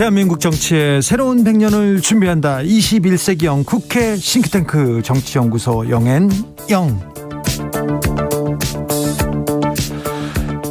대한민국 정치의 새로운 100년을 준비한다. 21세기형 국회 싱크탱크 정치연구소 영앤영.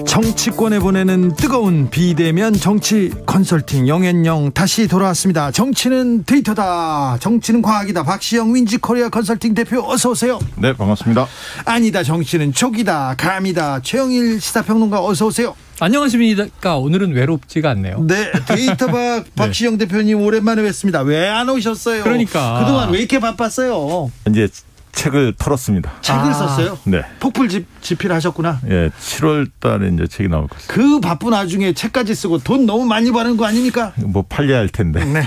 정치권에 보내는 뜨거운 비대면 정치 컨설팅 영앤영 다시 돌아왔습니다. 정치는 데이터다. 정치는 과학이다. 박시영 윈지코리아 컨설팅 대표 어서 오세요. 네, 반갑습니다. 아니다. 정치는 촉이다. 감이다. 최영일 시사평론가 어서 오세요. 안녕하십니까. 오늘은 외롭지가 않네요. 네, 데이터박 박시영 대표님 오랜만에 뵙습니다. 왜 안 오셨어요? 그러니까 그동안 왜 이렇게 바빴어요? 이제 책을 털었습니다. 책을 썼어요? 네. 폭풀 집필하셨구나. 예, 7월 달에 이제 책이 나올 것 같습니다. 그 바쁜 와중에 책까지 쓰고 돈 너무 많이 버는 거 아닙니까? 뭐 팔려야 할 텐데. 네.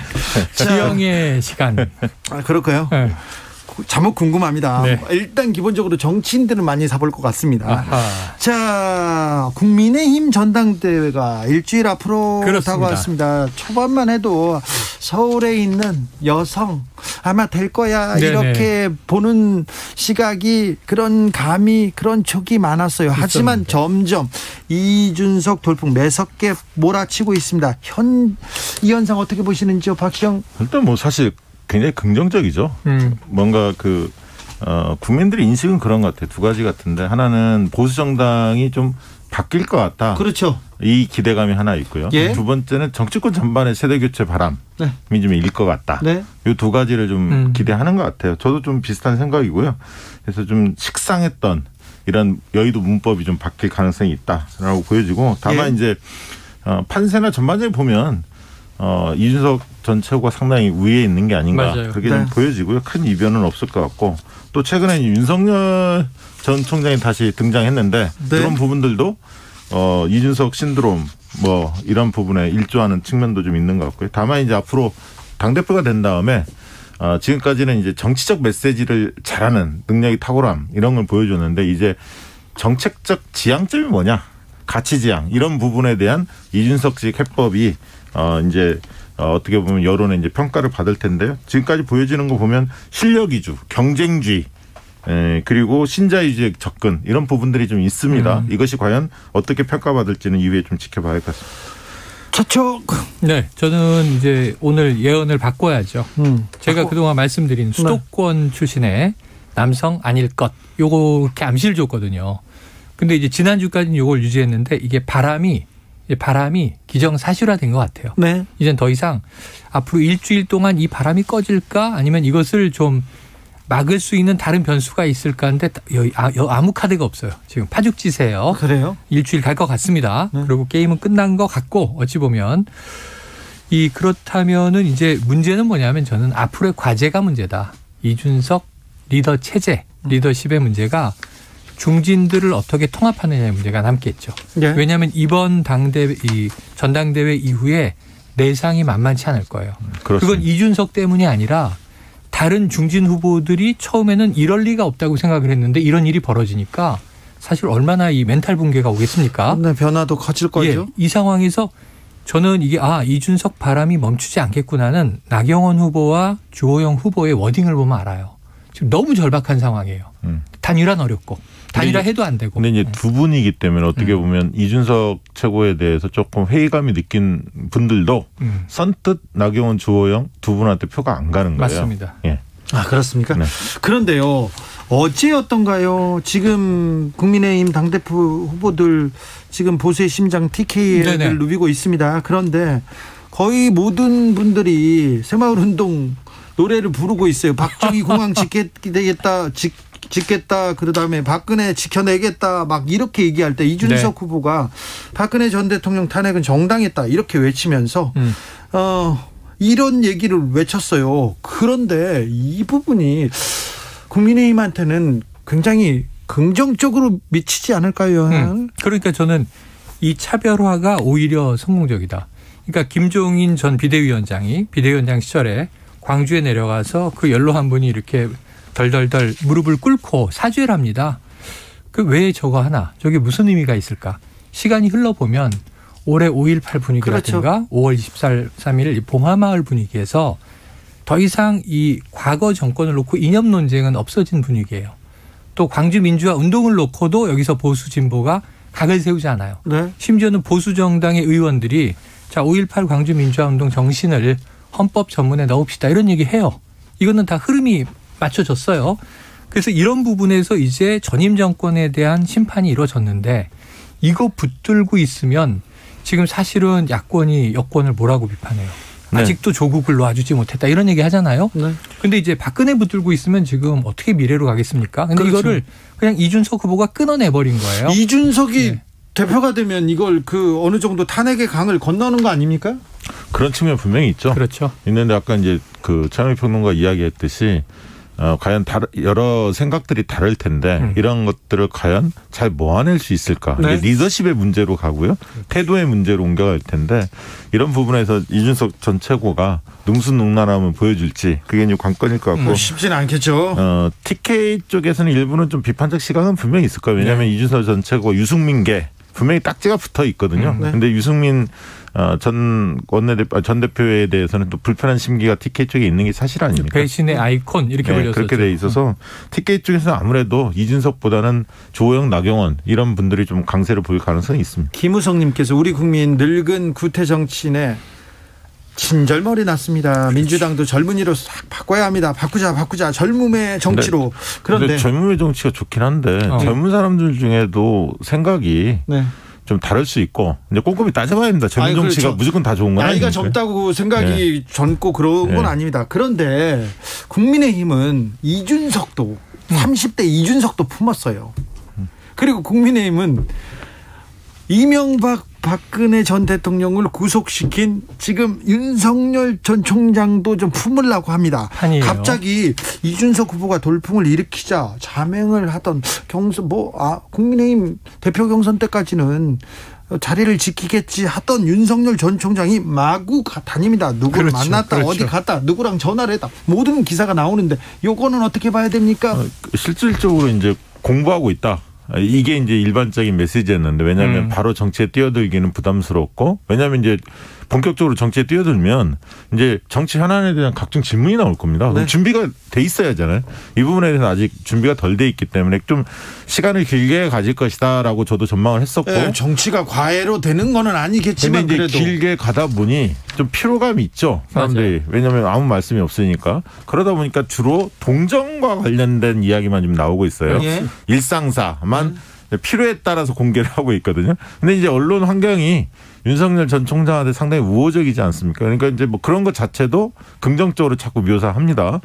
지영의 시간. 아, 그럴까요? 네. 제목 궁금합니다. 네. 일단 기본적으로 정치인들은 많이 사볼 것 같습니다. 아하. 자, 국민의힘 전당대회가 일주일 앞으로 다가왔습니다. 초반만 해도 서울에 있는 여성 아마 될 거야. 네네. 이렇게 보는 시각이 그런 감이 그런 촉이 많았어요. 하지만 점점 이준석 돌풍 매섭게 몰아치고 있습니다. 이 현상 어떻게 보시는지요, 박시영? 일단 뭐 사실 굉장히 긍정적이죠. 뭔가 국민들의 인식은 그런 것 같아요. 두 가지 같은데 하나는 보수 정당이 좀 바뀔 것 같다. 그렇죠. 이 기대감이 하나 있고요. 예. 두 번째는 정치권 전반의 세대 교체 바람이 네. 좀 일 것 같다. 네. 이 두 가지를 좀 기대하는 것 같아요. 저도 좀 비슷한 생각이고요. 그래서 좀 식상했던 이런 여의도 문법이 좀 바뀔 가능성이 있다라고 보여지고 다만 예. 이제 판세나 전반적으로 보면 이준석 전 최고가 상당히 우위에 있는 게 아닌가. 맞아요. 그렇게 네. 좀 보여지고요. 큰 이변은 없을 것 같고 또 최근에 윤석열 전 총장이 다시 등장했는데 네. 그런 부분들도 이준석 신드롬 뭐 이런 부분에 일조하는 측면도 좀 있는 것 같고요. 다만 이제 앞으로 당대표가 된 다음에 지금까지는 이제 정치적 메시지를 잘하는 능력이 탁월함 이런 걸 보여줬는데 이제 정책적 지향점이 뭐냐. 가치 지향 이런 부분에 대한 이준석식 해법이 이제 어떻게 보면 여론의 이제 평가를 받을 텐데요. 지금까지 보여지는 거 보면 실력 위주, 경쟁주의, 그리고 신자 위주의 접근 이런 부분들이 좀 있습니다. 이것이 과연 어떻게 평가받을지는 이후에 좀 지켜봐야 할 것 같습니다. 차촉. 네, 저는 이제 오늘 예언을 바꿔야죠. 제가 그동안 말씀드린 수도권 출신의 남성 아닐 것 요거 이렇게 암시를 줬거든요. 근데 이제 지난주까지는 요걸 유지했는데 이게 바람이 기정사실화된 것 같아요. 네. 이젠 더 이상 앞으로 일주일 동안 이 바람이 꺼질까 아니면 이것을 좀 막을 수 있는 다른 변수가 있을까 하는데 아무 카드가 없어요. 지금 파죽지세요. 그래요? 일주일 갈 것 같습니다. 네. 그리고 게임은 끝난 것 같고 어찌 보면 그렇다면은 이제 문제는 뭐냐면 저는 앞으로의 과제가 문제다. 이준석 리더 체제, 리더십의 문제가 중진들을 어떻게 통합하느냐의 문제가 남겠죠. 네. 왜냐하면 이번 전당대회 이후에 내상이 만만치 않을 거예요. 그렇습니다. 그건 이준석 때문이 아니라 다른 중진 후보들이 처음에는 이럴 리가 없다고 생각을 했는데 이런 일이 벌어지니까 사실 얼마나 이 멘탈 붕괴가 오겠습니까? 네, 변화도 커질 거죠. 이 상황에서 저는 이게 이준석 바람이 멈추지 않겠구나는 나경원 후보와 주호영 후보의 워딩을 보면 알아요. 지금 너무 절박한 상황이에요. 단일화는 어렵고. 단일화해도 안 되고. 근데 이제 두 분이기 때문에 어떻게 보면 이준석 최고에 대해서 조금 회의감이 느낀 분들도 선뜻 나경원, 주호영 두 분한테 표가 안 가는 거예요. 맞습니다. 예. 아, 그렇습니까? 네. 그런데요, 어제였던가요? 지금 국민의힘 당대표 후보들 지금 보수의 심장 TK를 네네. 누비고 있습니다. 그런데 거의 모든 분들이 새마을운동 노래를 부르고 있어요. 박정희 공항 짓겠다. 그다음에 박근혜 지켜내겠다. 막 이렇게 얘기할 때 이준석 후보가 박근혜 전 대통령 탄핵은 정당했다. 이렇게 외치면서 이런 얘기를 외쳤어요. 그런데 이 부분이 국민의힘한테는 굉장히 긍정적으로 미치지 않을까요? 그러니까 저는 이 차별화가 오히려 성공적이다. 그러니까 김종인 전 비대위원장이 비대위원장 시절에 광주에 내려가서 그 연로한 분이 이렇게 덜덜덜 무릎을 꿇고 사죄를 합니다. 그 왜 저거 하나? 저게 무슨 의미가 있을까? 시간이 흘러보면 올해 5.18 분위기라든가 5월 23일 봉하마을 분위기에서 더 이상 이 과거 정권을 놓고 이념 논쟁은 없어진 분위기예요. 또 광주 민주화 운동을 놓고도 여기서 보수 진보가 각을 세우지 않아요. 네. 심지어는 보수 정당의 의원들이 자, 5.18 광주 민주화운동 정신을 헌법 전문에 넣읍시다. 이런 얘기 해요. 이거는 다 흐름이 맞춰졌어요. 그래서 이런 부분에서 이제 전임 정권에 대한 심판이 이루어졌는데 이거 붙들고 있으면 지금 사실은 야권이 여권을 뭐라고 비판해요. 네. 아직도 조국을 놓아주지 못했다 이런 얘기 하잖아요. 그런데 이제 박근혜 붙들고 있으면 지금 어떻게 미래로 가겠습니까? 근데 그렇죠. 이거를 그냥 이준석 후보가 끊어내버린 거예요. 이준석이 네. 대표가 되면 이걸 어느 정도 탄핵의 강을 건너는 거 아닙니까? 그런 측면 분명히 있죠. 그렇죠. 있는데 아까 이제 그 최영일 평론가 이야기했듯이 과연 여러 생각들이 다를 텐데 이런 것들을 과연 잘 모아낼 수 있을까? 네. 이게 리더십의 문제로 가고요. 태도의 문제로 옮겨갈 텐데 이런 부분에서 이준석 전 최고가 능수능란함을 보여줄지 그게 이제 관건일 것 같고. 쉽진 않겠죠. TK 쪽에서는 일부는 좀 비판적 시각은 분명히 있을 거예요. 왜냐하면 이준석 전 최고 유승민계 분명히 딱지가 붙어 있거든요. 그런데 유승민 전 대표에 대해서는 또 불편한 심기가 TK 쪽에 있는 게 사실 아닙니까? 배신의 아이콘 이렇게 불렸었죠. 그렇게 돼 있어서 TK 쪽에서 아무래도 이준석보다는 조호영, 나경원 이런 분들이 좀 강세를 보일 가능성이 있습니다. 김우성님께서 우리 국민 늙은 구태 정치인의 진절머리 났습니다. 민주당도 젊은이로 싹 바꿔야 합니다. 바꾸자 젊음의 정치로. 그런데 젊음의 정치가 좋긴 한데 젊은 사람들 중에도 생각이 좀 다를 수 있고 이제 꼼꼼히 따져봐야 됩니다. 젊은 정치가 그렇죠. 무조건 다 좋은 건 아니니까. 나이가 젊다고 생각이 젊고 그런 건 아닙니다. 그런데 국민의힘은 이준석도 30대 이준석도 품었어요. 그리고 국민의힘은 이명박 박근혜 전 대통령을 구속시킨 지금 윤석열 전 총장도 좀 품으려고 합니다. 아니에요. 갑자기 이준석 후보가 돌풍을 일으키자 자맹을 하던 국민의힘 대표 경선 때까지는 자리를 지키겠지 하던 윤석열 전 총장이 마구 다닙니다. 누구를 만났다 어디 갔다 누구랑 전화를 했다 모든 기사가 나오는데 요거는 어떻게 봐야 됩니까? 실질적으로 이제 공부하고 있다. 이게 이제 일반적인 메시지였는데 왜냐하면 바로 정치에 뛰어들기는 부담스럽고 왜냐하면 이제 본격적으로 정치에 뛰어들면 이제 정치 현안에 대한 각종 질문이 나올 겁니다. 그럼 준비가 돼 있어야 하잖아요. 이 부분에 대해서 아직 준비가 덜 돼 있기 때문에 좀 시간을 길게 가질 것이다라고 저도 전망을 했었고 정치가 과외로 되는 거는 아니겠지만 근데 그래도 이제 길게 가다 보니 좀 피로감이 있죠. 사람들이. 맞아요. 왜냐하면 아무 말씀이 없으니까. 그러다 보니까 주로 동정과 관련된 이야기만 좀 나오고 있어요. 일상사만 필요에 따라서 공개를 하고 있거든요. 근데 이제 언론 환경이 윤석열 전 총장한테 상당히 우호적이지 않습니까? 그러니까 이제 뭐 그런 것 자체도 긍정적으로 자꾸 묘사합니다.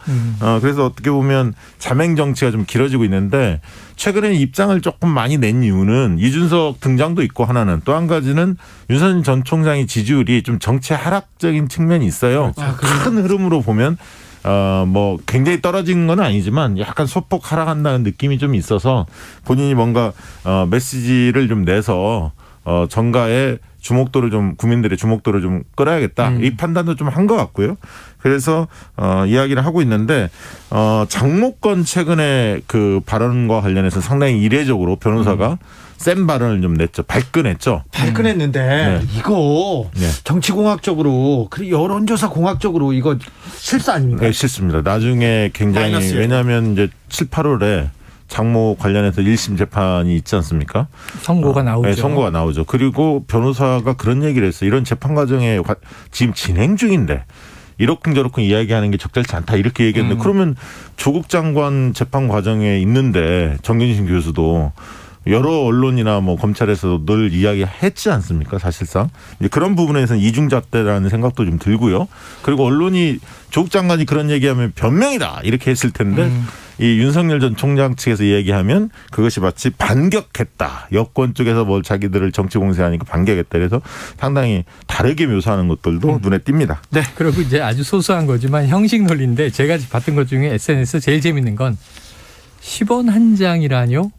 그래서 어떻게 보면 자맹 정치가 좀 길어지고 있는데 최근에 입장을 조금 많이 낸 이유는 이준석 등장도 있고 하나는 또 한 가지는 윤석열 전 총장의 지지율이 좀 정치 하락적인 측면이 있어요. 큰 흐름으로 보면 뭐 굉장히 떨어진 건 아니지만 약간 소폭 하락한다는 느낌이 좀 있어서 본인이 뭔가 메시지를 좀 내서 정가에 주목도를 좀 국민들의 주목도를 좀 끌어야겠다. 이 판단도 좀 한 것 같고요. 그래서 이야기를 하고 있는데 장모건 최근에 그 발언과 관련해서 상당히 이례적으로 변호사가 센 발언을 좀 냈죠. 발끈했죠. 발끈했는데 이거 정치공학적으로 그리고 여론조사 공학적으로 이거 실수 아닙니까? 네, 실수입니다. 나중에 굉장히 마이너스예요. 왜냐하면 이제 7, 8월에 장모 관련해서 1심 재판이 있지 않습니까? 선고가 나오죠. 네, 선고가 나오죠. 그리고 변호사가 그런 얘기를 했어요. 이런 재판 과정에 지금 진행 중인데 이러쿵저러쿵 이야기하는 게 적절치 않다 이렇게 얘기했는데 그러면 조국 장관 재판 과정에 있는데 정경심 교수도 여러 언론이나 뭐 검찰에서도 늘 이야기했지 않습니까? 사실상 이제 그런 부분에서는 이중잣대라는 생각도 좀 들고요. 그리고 언론이 조국 장관이 그런 얘기하면 변명이다 이렇게 했을 텐데 이 윤석열 전 총장 측에서 얘기하면 그것이 마치 반격했다. 여권 쪽에서 뭘 자기들을 정치 공세하니까 반격했다. 그래서 상당히 다르게 묘사하는 것들도 눈에 띕니다. 네. 그리고 이제 아주 소소한 거지만 형식 논리인데 제가 봤던 것 중에 SNS 제일 재밌는 건 10원 한 장이라뇨?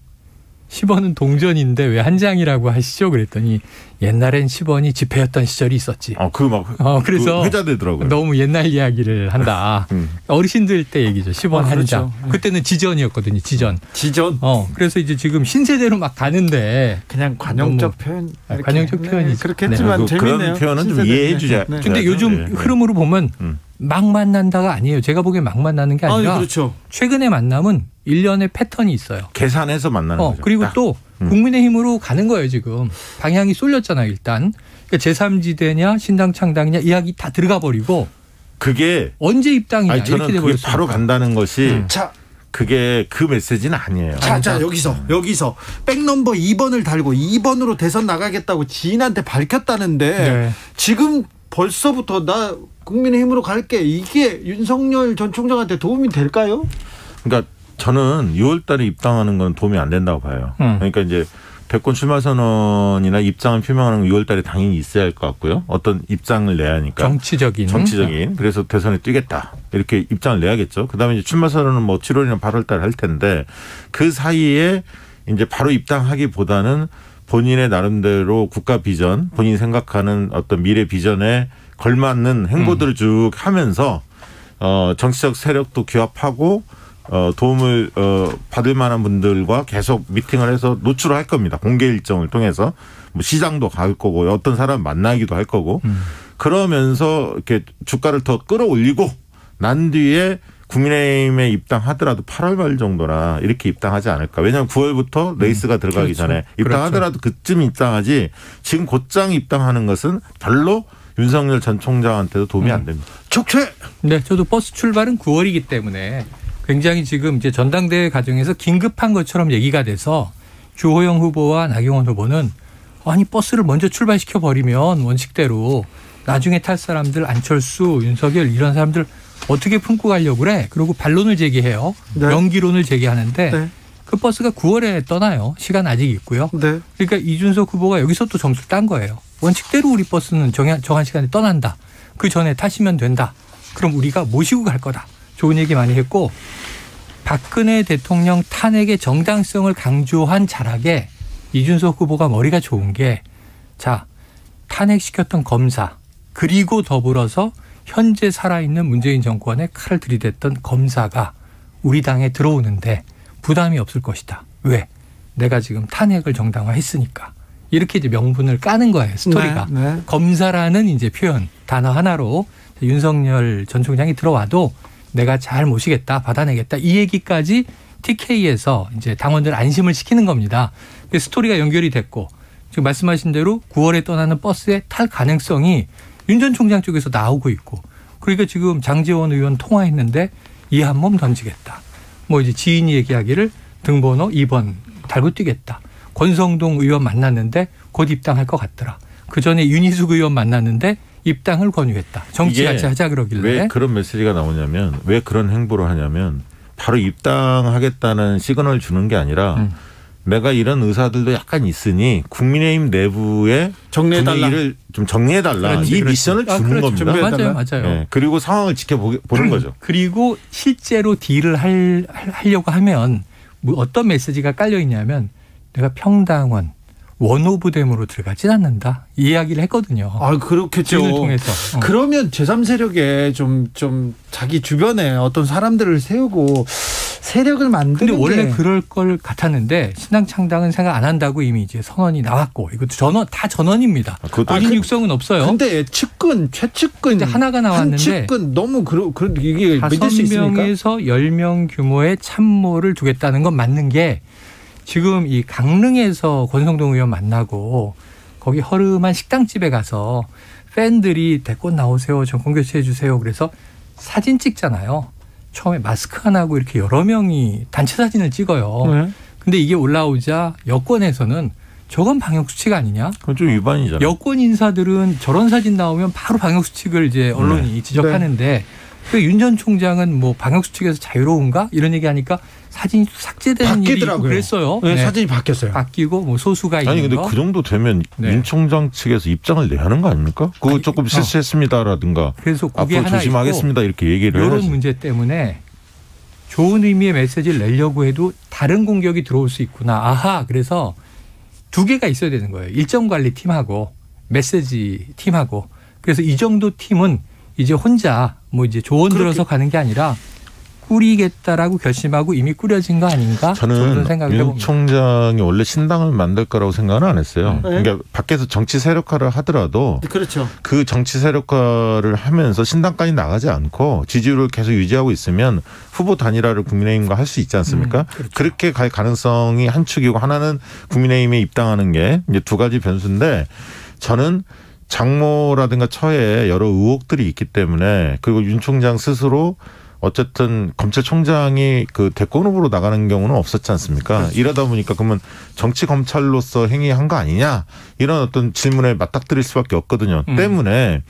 10원은 동전인데 왜 한 장이라고 하시죠? 그랬더니 옛날엔 10원이 지폐였던 시절이 있었지. 그래서 회자되더라고요. 너무 옛날 이야기를 한다. 어르신들 때 얘기죠. 10원 한 장. 그때는 지전이었거든요. 지전. 그래서 이제 지금 신세대로 막 가는데 그냥 관용적 표현. 관용적 표현이죠. 그렇게 했지만 재밌네요. 그런 표현은 좀 이해해 주자. 근데 요즘 흐름으로 보면 막 만난다가 아니에요. 제가 보기엔 막 만나는 게 아니라 그렇죠. 최근에 만남은 1년의 패턴이 있어요. 계산해서 만나는 거죠. 그리고 또 국민의힘으로 가는 거예요 지금. 방향이 쏠렸잖아요 일단. 그러니까 제3지대냐 신당 창당이냐 이야기 다 들어가 버리고. 그게 언제 입당이냐 아니, 저는 이렇게 그게 돼버렸어요. 바로 간다는 것이 자, 그게 그 메시지는 아니에요. 자 여기서 백넘버 2번을 달고 2번으로 대선 나가겠다고 지인한테 밝혔다는데 네. 지금 벌써부터 나 국민의힘으로 갈게 이게 윤석열 전 총장한테 도움이 될까요? 그러니까 저는 6월 달에 입당하는 건 도움이 안 된다고 봐요. 그러니까 이제 대권 출마 선언이나 입장을 표명하는 건 6월 달에 당연히 있어야 할 것 같고요. 어떤 입장을 내야 하니까. 정치적인. 그래서 대선에 뛰겠다. 이렇게 입장을 내야겠죠. 그다음에 이제 출마 선언은 뭐 7월이나 8월 달에 할 텐데 그 사이에 이제 바로 입당하기보다는 본인의 나름대로 국가 비전, 본인이 생각하는 어떤 미래 비전에 걸맞는 행보들을 쭉 하면서 정치적 세력도 규합하고 도움을 받을 만한 분들과 계속 미팅을 해서 노출을 할 겁니다. 공개 일정을 통해서 뭐 시장도 갈 거고 어떤 사람 만나기도 할 거고 그러면서 이렇게 주가를 더 끌어올리고 난 뒤에 국민의힘에 입당하더라도 8월 말 정도나 이렇게 입당하지 않을까. 왜냐하면 9월부터 레이스가 들어가기 그렇죠. 전에 입당하더라도 그쯤 입당하지 지금 곧장 입당하는 것은 별로 윤석열 전 총장한테도 도움이 안 됩니다. 촉채. 네, 저도 버스 출발은 9월이기 때문에 굉장히 지금 이제 전당대회 과정에서 긴급한 것처럼 얘기가 돼서 주호영 후보와 나경원 후보는 아니 버스를 먼저 출발시켜 버리면 원칙대로 나중에 탈 사람들 안철수, 윤석열 이런 사람들 어떻게 품고 가려고 그래? 그리고 반론을 제기해요. 네. 연기론을 제기하는데 네. 그 버스가 9월에 떠나요. 시간 아직 있고요. 네. 그러니까 이준석 후보가 여기서 또 점수를 딴 거예요. 원칙대로 우리 버스는 정한 시간에 떠난다. 그 전에 타시면 된다. 그럼 우리가 모시고 갈 거다. 좋은 얘기 많이 했고 박근혜 대통령 탄핵의 정당성을 강조한 자락에 이준석 후보가 머리가 좋은 게 자, 탄핵시켰던 검사 그리고 더불어서 현재 살아있는 문재인 정권에 칼을 들이댔던 검사가 우리 당에 들어오는데 부담이 없을 것이다. 왜? 내가 지금 탄핵을 정당화했으니까. 이렇게 이제 명분을 까는 거예요. 스토리가. 네, 네. 검사라는 이제 표현 단어 하나로 윤석열 전 총장이 들어와도 내가 잘 모시겠다, 받아내겠다 이 얘기까지 TK에서 이제 당원들 안심을 시키는 겁니다. 스토리가 연결이 됐고 지금 말씀하신 대로 9월에 떠나는 버스에 탈 가능성이 윤 전 총장 쪽에서 나오고 있고 그러니까 지금 장제원 의원 통화했는데 이 한 몸 던지겠다. 뭐 이제 지인이 얘기하기를 등번호 2번 달고 뛰겠다. 권성동 의원 만났는데 곧 입당할 것 같더라. 그 전에 윤희숙 의원 만났는데 입당을 권유했다. 정치 같이 하자 그러길래. 왜 그런 메시지가 나오냐면 왜 그런 행보를 하냐면 바로 입당하겠다는 시그널을 주는 게 아니라 내가 이런 의사들도 약간 있으니 국민의힘 내부의 분위기를 좀 정리해달라. 이 미션을 주는 겁니다. 맞아요. 네. 그리고 상황을 지켜보는 거죠. 그리고 실제로 딜을 하려고 하면 뭐 어떤 메시지가 깔려 있냐면 내가 평당원 원오브댐으로 들어가진 않는다. 이 이야기를 했거든요. 아, 그렇겠죠. 통해서. 그러면 제3세력에 좀 자기 주변에 어떤 사람들을 세우고 세력을 만드는 근데 원래 그럴 걸 같았는데 신당 창당은 생각 안 한다고 이미 이제 선언이 나왔고 이것도 다 전원입니다. 본인 육성은 없어요. 근데 측근, 최측근 하나가 나왔는데 측근 너무 이게 믿을 수 있습니까? 5명에서 10명 규모의 참모를 두겠다는 건 맞는 게 지금 이 강릉에서 권성동 의원 만나고 거기 허름한 식당집에 가서 팬들이 대권 나오세요. 정권 교체해 주세요. 그래서 사진 찍잖아요. 처음에 마스크 안 하고 이렇게 여러 명이 단체 사진을 찍어요. 네. 근데 이게 올라오자 여권에서는 저건 방역수칙 아니냐? 그건 좀 위반이잖아요. 여권 인사들은 저런 사진 나오면 바로 방역수칙을 이제 언론이 지적하는데 그 윤 전 총장은 뭐 방역수칙에서 자유로운가? 이런 얘기하니까 사진이 삭제되는 일이 있고 그랬어요. 네, 사진이 바뀌었어요. 바뀌고 뭐 소수가 있는 거. 아니 근데 그 정도 되면 윤 총장 측에서 입장을 내야 하는 거 아닙니까? 그거 조금 실수했습니다라든가 그래서 그게 앞으로 하나 조심하겠습니다 이렇게 얘기를 해야지. 이런 문제 때문에 좋은 의미의 메시지를 내려고 해도 다른 공격이 들어올 수 있구나. 아하. 그래서 두 개가 있어야 되는 거예요. 일정관리팀하고 메시지 팀하고. 그래서 이 정도 팀은 이제 혼자 뭐 이제 조언 들어서 가는 게 아니라 꾸리겠다라고 결심하고 이미 꾸려진 거 아닌가? 저는 윤 총장이 원래 신당을 만들 거라고 생각은 안 했어요. 네. 그러니까 밖에서 정치 세력화를 하더라도 그렇죠. 그 정치 세력화를 하면서 신당까지 나가지 않고 지지율을 계속 유지하고 있으면 후보 단일화를 국민의힘과 할 수 있지 않습니까? 그렇죠. 그렇게 갈 가능성이 한 축이고 하나는 국민의힘에 입당하는 게 이제 두 가지 변수인데 저는 장모라든가 처에 여러 의혹들이 있기 때문에 그리고 윤 총장 스스로 어쨌든 검찰총장이 그 대권 후보로 나가는 경우는 없었지 않습니까? 그렇죠. 이러다 보니까 그러면 정치 검찰로서 행위한 거 아니냐 이런 어떤 질문에 맞닥뜨릴 수밖에 없거든요. 때문에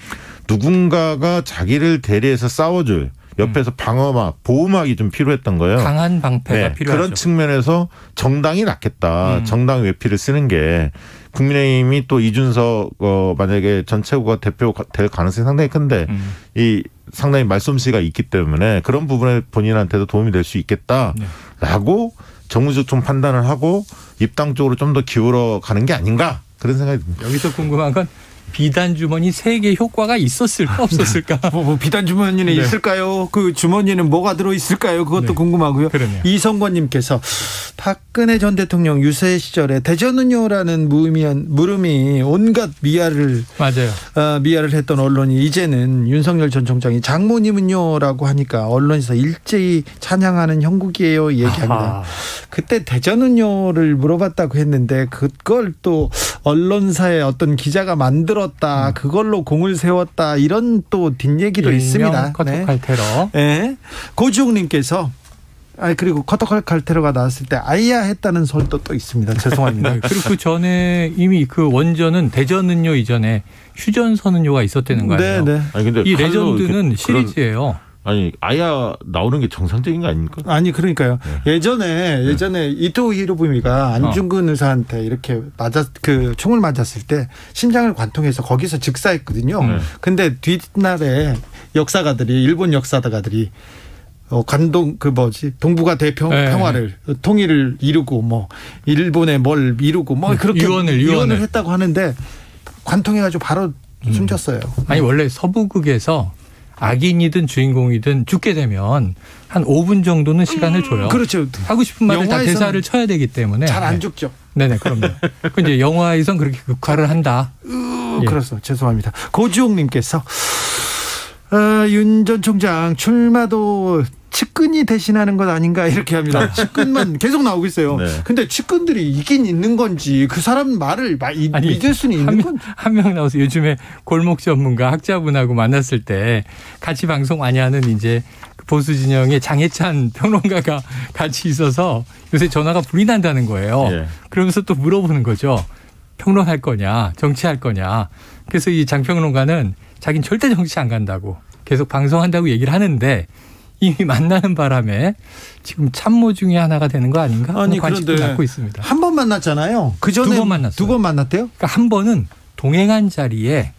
누군가가 자기를 대리해서 싸워줄 옆에서 방어막, 보호막이 좀 필요했던 거예요. 강한 방패가 필요하죠. 그런 측면에서 정당이 낫겠다. 정당 외피를 쓰는 게 국민의힘이 또 이준석 만약에 전 최고가 대표 될 가능성이 상당히 큰데 이 상당히 말솜씨가 있기 때문에 그런 부분에 본인한테도 도움이 될 수 있겠다라고 정무적 좀 판단을 하고 입당 쪽으로 좀 더 기울어 가는 게 아닌가 그런 생각이 듭니다. 여기서 궁금한 건 비단 주머니 3개 효과가 있었을까 없었을까? 뭐 비단 주머니는 네. 있을까요? 그 주머니는 뭐가 들어 있을까요? 그것도 네. 궁금하고요. 그러네요. 이성권님께서 박근혜 전 대통령 유세 시절에 대전은요라는 물음이 온갖 미아를 했던 언론이 이제는 윤석열 전 총장이 장모님은요라고 하니까 언론에서 일제히 찬양하는 형국이에요 얘기합니다. 그때 대전은요를 물어봤다고 했는데 그걸 또 언론사의 어떤 기자가 만들었다. 그걸로 공을 세웠다. 이런 또 뒷얘기도 있습니다. 커터칼 테러. 네. 고지용님께서 그리고 커터칼 테러가 나왔을 때 아이야 했다는 설도 또 있습니다. 죄송합니다. 그리고 그 전에 이미 그 원전은 대전은요 이전에 휴전선은요가 있었다는 거 아니에요? 네. 아니, 근데 이 레전드는 시리즈예요. 아니 아야 나오는 게 정상적인 거 아닙니까? 아니 그러니까요. 네. 예전에 이토 히로부미가 안중근 의사한테 이렇게 총을 맞았을 때 심장을 관통해서 거기서 즉사했거든요. 근데 뒷날에 일본 역사가들이 동북아 대평화를 통일을 이루고 뭐 일본에 뭘 이루고 뭐 그렇게 유언을 했다고 하는데 관통해가지고 바로 숨졌어요. 아니 원래 서부극에서 악인이든 주인공이든 죽게 되면 한 5분 정도는 시간을 줘요. 그렇죠. 하고 싶은 말을 다 대사를 쳐야 되기 때문에 잘 안 죽죠. 네네 그럼요. 근데 영화에선 그렇게 극화를 한다. 그래서 죄송합니다. 고지용님께서 윤 전 총장 출마도 측근이 대신하는 것 아닌가 이렇게 합니다. 측근만 계속 나오고 있어요. 네. 근데 측근들이 있긴 있는 건지 그 사람 말을 믿을 수는 있는 건지. 한 명 나와서 요즘에 골목 전문가 학자분하고 만났을 때 같이 방송 많이 하는 이제 보수 진영의 장혜찬 평론가가 같이 있어서 요새 전화가 불이 난다는 거예요. 네. 그러면서 또 물어보는 거죠. 평론할 거냐 정치할 거냐. 그래서 이 장평론가는 자기는 절대 정치 안 간다고 계속 방송한다고 얘기를 하는데 이미 만나는 바람에 지금 참모 중에 하나가 되는 거 아닌가? 아니 그런데 갖고 있습니다. 한 번 만났잖아요. 그 전에 2번 만났어요. 2번 만났대요? 그러니까 한 번은 동행한 자리에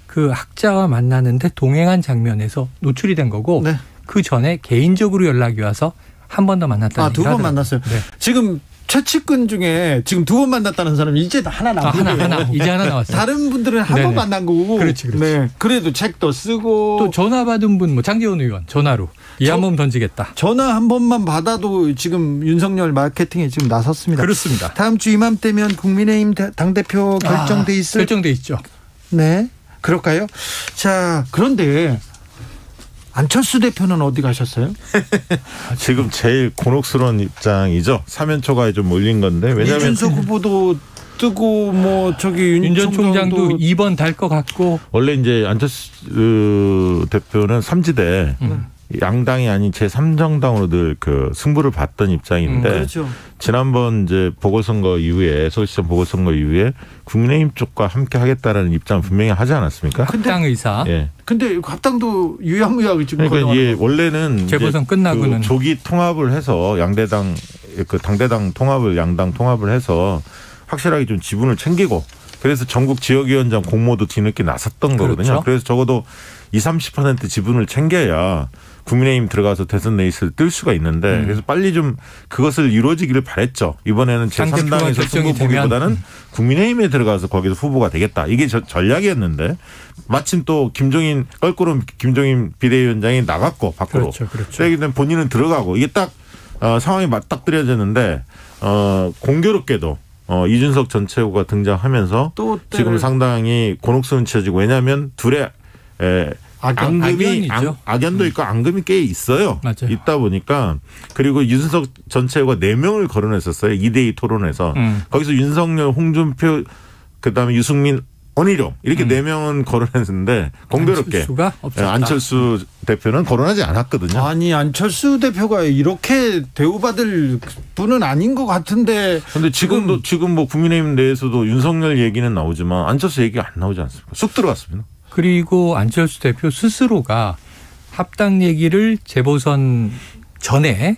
그 학자와 만나는데 동행한 장면에서 노출이 된 거고 네. 그 전에 개인적으로 연락이 와서 한 번 더 만났다는 얘기를 2번 만났어요. 네. 지금 최측근 중에 지금 2번 만났다는 사람이 이제 하나 남았어요. 이제 하나 나왔어요. 다른 분들은 한 번 만난 거고. 그렇지. 네. 그래도 책도 쓰고. 또 전화 받은 분, 장제원 의원 전화로 이 한 번 던지겠다. 전화 한 번만 받아도 지금 윤석열 마케팅에 지금 나섰습니다. 그렇습니다. 다음 주 이맘때면 국민의힘 당대표 결정돼 결정돼 있죠. 네. 그럴까요? 자, 그런데 안철수 대표는 어디 가셨어요? 지금 제일 곤혹스러운 입장이죠. 사면초가에 좀 몰린 건데. 왜냐하면 이준석 후보도 뜨고 윤 전 총장도 2번 달 것 같고. 원래 이제 안철수 대표는 삼지대 양당이 아닌 제3정당으로 늘 그 승부를 봤던 입장인데 그렇죠. 지난번 이제 보궐선거 이후에 서울시장 보궐선거 이후에 국민의힘 쪽과 함께 하겠다라는 입장을 분명히 하지 않았습니까? 합당 의사. 예. 근데 합당도 유야무야하게 지금 그러니까 원래는 재보선 끝나고는 그 조기 통합을 해서 양대당 그 당대당 통합을 양당 통합을 해서 확실하게 좀 지분을 챙기고 그래서 전국 지역위원장 공모도 뒤늦게 나섰던 거거든요. 그렇죠. 그래서 적어도 20-30% 지분을 챙겨야 국민의힘 들어가서 대선 레이스를 뜰 수가 있는데 그래서 빨리 좀 그것을 이루어지기를 바랬죠. 이번에는 제3당에서 승부 보기보다는 국민의힘에 들어가서 거기서 후보가 되겠다. 이게 전략이었는데 마침 또 껄끄러운 김종인 비대위원장이 나갔고 밖으로. 그렇죠. 그렇기 때문에 본인은 들어가고 이게 딱 상황이 맞닥뜨려졌는데 공교롭게도 이준석 전 최고가 등장하면서 또 지금 상당히 곤혹스러워지고 왜냐하면 둘의 악연도 있고 앙금이 꽤 있어요. 맞아요. 있다 보니까 그리고 이준석 전 최고가 4명을 거론했었어요. 2대2 토론에서. 거기서 윤석열, 홍준표 그다음에 유승민, 원희룡 이렇게 4명은 거론했는데 공교롭게 안철수 대표는 거론하지 않았거든요. 아니 안철수 대표가 이렇게 대우받을 분은 아닌 것 같은데. 그런데 지금 뭐 국민의힘 내에서도 윤석열 얘기는 나오지만 안철수 얘기가 안 나오지 않습니까? 쑥 들어갔습니다. 그리고 안철수 대표 스스로가 합당 얘기를 재보선 전에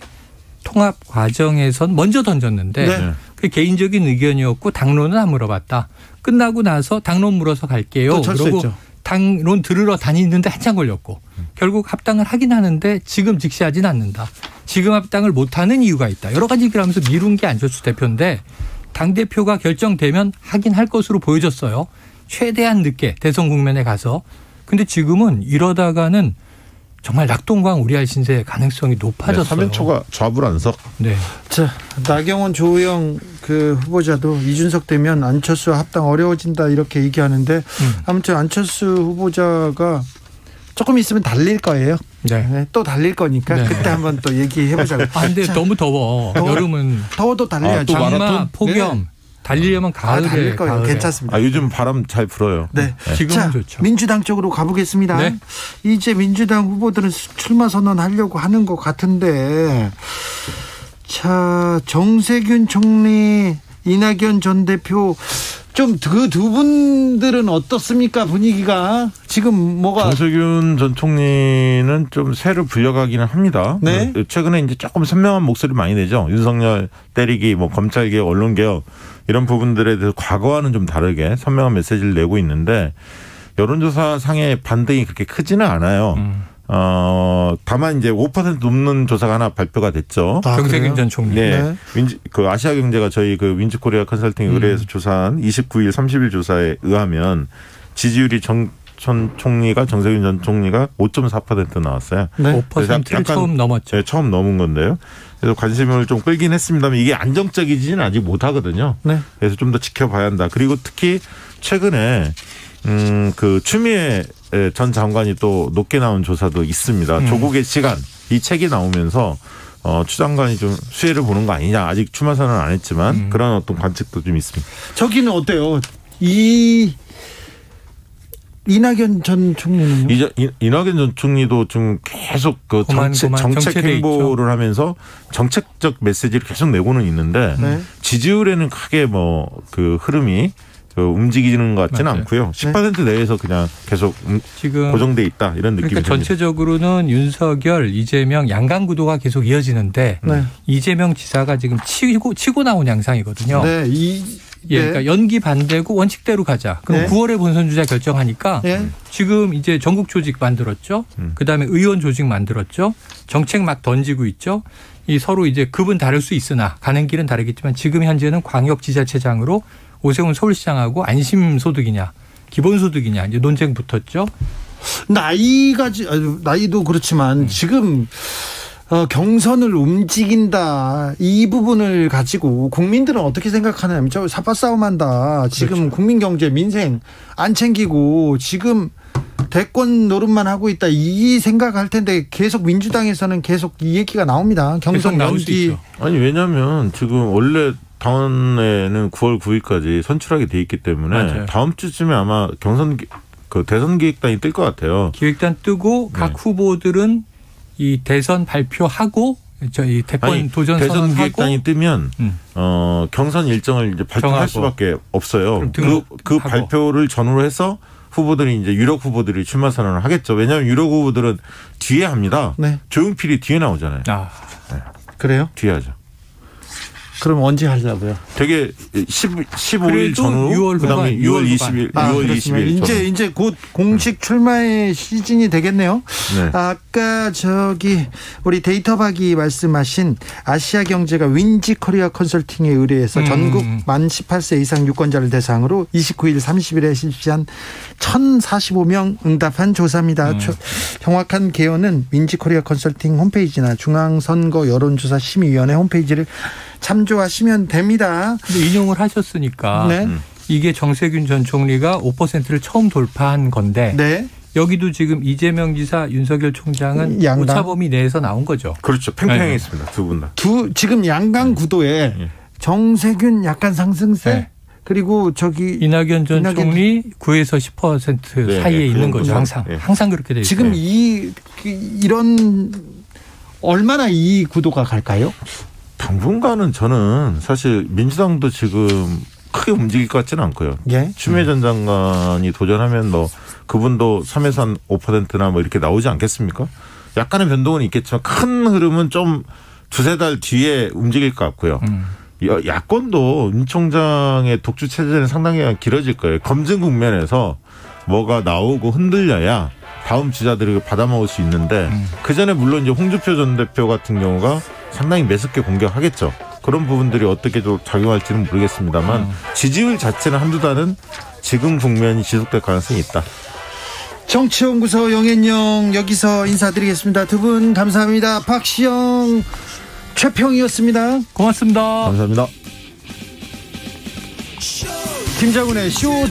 통합 과정에선 먼저 던졌는데 네. 그 개인적인 의견이었고 당론은 안 물어봤다. 끝나고 나서 당론 물어서 갈게요. 그리고 당론 들으러 다니는데 한참 걸렸고 결국 합당을 하긴 하는데 지금 직시하진 않는다. 지금 합당을 못하는 이유가 있다. 여러 가지 얘기를 하면서 미룬 게 안철수 대표인데 당대표가 결정되면 하긴 할 것으로 보여졌어요. 최대한 늦게 대선 국면에 가서. 근데 지금은 이러다가는 정말 낙동강 우리알 신세 가능성이 높아졌어요. 네, 3연초가 좌불안석. 네. 자, 나경원, 조호영 그 후보자도 이준석 되면 안철수 합당 어려워진다 이렇게 얘기하는데 아무튼 안철수 후보자가 조금 있으면 달릴 거예요. 네. 또 달릴 거니까 네. 그때 한번 또 얘기해보자고요. 근데 너무 더워. 여름은 더워도 달려야죠. 장마, 폭염. 네. 달리려면 가을에. 달릴 거예요. 가을에. 괜찮습니다. 요즘 바람 잘 불어요. 네. 지금은 좋죠. 민주당 쪽으로 가보겠습니다. 네. 이제 민주당 후보들은 출마 선언하려고 하는 것 같은데, 자 정세균 총리, 이낙연 전 대표 좀 그 두 분들은 어떻습니까? 분위기가 지금 뭐가? 정세균 전 총리는 좀 새로 불려가기는 합니다. 네. 최근에 이제 조금 선명한 목소리 많이 내죠. 윤석열 때리기, 뭐 검찰개혁, 언론개혁 이런 부분들에 대해서 과거와는 좀 다르게 선명한 메시지를 내고 있는데 여론조사 상의 반등이 그렇게 크지는 않아요. 다만 이제 5% 넘는 조사가 하나 발표가 됐죠. 정세균 전 총리. 네. 그 아시아경제가 저희 그 윈즈코리아 컨설팅 의뢰에서 조사한 29일, 30일 조사에 의하면 지지율이 전 총리가 정세균 전 총리가 5.4% 나왔어요. 네. 5%를 처음 넘었죠. 네, 처음 넘은 건데요. 그래서 관심을 좀 끌긴 했습니다만 이게 안정적이지는 아직 못하거든요. 네. 그래서 좀 더 지켜봐야 한다. 그리고 특히 최근에 그 추미애 전 장관이 또 높게 나온 조사도 있습니다. 조국의 시간 이 책이 나오면서 추 장관이 좀 수혜를 보는 거 아니냐. 아직 출마 선언은 안 했지만 그런 어떤 관측도 좀 있습니다. 저기는 어때요? 이낙연 전 총리는요? 이낙연 전 총리도 좀 계속 그 정책 행보를 하면서 정책적 메시지를 계속 내고는 있는데 네. 지지율에는 크게 뭐 그 흐름이 움직이는 것 같지는 맞아요. 않고요. 10% 내에서 그냥 계속 지금 고정돼 있다 이런 느낌이 그러니까 전체적으로는 윤석열, 이재명 양강 구도가 계속 이어지는데 이재명 지사가 지금 치고 나온 양상이거든요. 네. 그러니까 연기 반대고 원칙대로 가자. 그럼 9월에 본선 주자 결정하니까 지금 이제 전국 조직 만들었죠. 그다음에 의원 조직 만들었죠. 정책 막 던지고 있죠. 이 서로 이제 급은 다를 수 있으나 가는 길은 다르겠지만 지금 현재는 광역지자체장으로 오세훈 서울시장하고 안심소득이냐 기본소득이냐 이제 논쟁 붙었죠. 나이도 그렇지만 지금 경선을 움직인다 이 부분을 가지고 국민들은 어떻게 생각하냐면 저 사파 싸움한다. 지금 그렇죠. 국민 경제 민생 안 챙기고 지금 대권 노릇만 하고 있다 이 생각할 텐데 계속 민주당에서는 계속 이 얘기가 나옵니다. 경선 연기. 아니 왜냐하면 지금 원래 당원에는 9월 9일까지 선출하게 돼 있기 때문에 맞아요. 다음 주쯤에 아마 대선 기획단이 뜰 것 같아요. 기획단 뜨고 각 후보들은 이 대선 발표하고 저희 대권 도전 대선 선언하고 기획단이 뜨면 경선 일정을 이제 발표할 수밖에 없어요. 그 발표를 전후로 해서 후보들이 이제 유력 후보들이 출마 선언을 하겠죠. 왜냐하면 유력 후보들은 뒤에 합니다. 네. 조용필이 뒤에 나오잖아요. 그래요? 뒤에 하죠. 그럼 언제 하려고요? 되게 15일 전후 6월 그다음에 6월 20일, 6월 20일 이제 곧 공식 출마의 시즌이 되겠네요. 네. 아까 우리 데이터박이 말씀하신 아시아경제가 윈지코리아 컨설팅에 의뢰해서 전국 만 18세 이상 유권자를 대상으로 29일 30일에 실시한 1,045명 응답한 조사입니다. 정확한 개요는 윈지코리아 컨설팅 홈페이지나 중앙선거 여론조사심의위원회 홈페이지를 참조하시면 됩니다. 인용을 하셨으니까 네. 이게 정세균 전 총리가 5%를 처음 돌파한 건데 네. 여기도 지금 이재명 지사, 윤석열 총장은 양당. 오차범위 내에서 나온 거죠. 그렇죠. 팽팽했습니다. 두 분 다. 지금 양강 구도에 정세균 약간 상승세 네. 그리고 이낙연 전 총리 9에서 10% 네, 사이에 네, 있는 거죠. 항상. 네. 항상 그렇게 돼 있어요. 지금 이런 얼마나 이 구도가 갈까요? 당분간은 저는 사실 민주당도 지금 크게 움직일 것 같지는 않고요. 예. 추미애 전 장관이 도전하면 뭐 그분도 3에서 한 5%나 뭐 이렇게 나오지 않겠습니까? 약간의 변동은 있겠지만 큰 흐름은 좀 두세 달 뒤에 움직일 것 같고요. 야권도 윤 총장의 독주 체제는 상당히 길어질 거예요. 검증 국면에서 뭐가 나오고 흔들려야 다음 주자들이 받아먹을 수 있는데 그 전에 물론 이제 홍준표 전 대표 같은 경우가 상당히 매섭게 공격하겠죠. 그런 부분들이 어떻게 좀 작용할지는 모르겠습니다만 지지율 자체는 한두 달은 지금 국면이 지속될 가능성이 있다. 정치연구소 영앤영 여기서 인사드리겠습니다. 두 분 감사합니다. 박시영, 최평이었습니다. 고맙습니다. 감사합니다. 김장훈의 쇼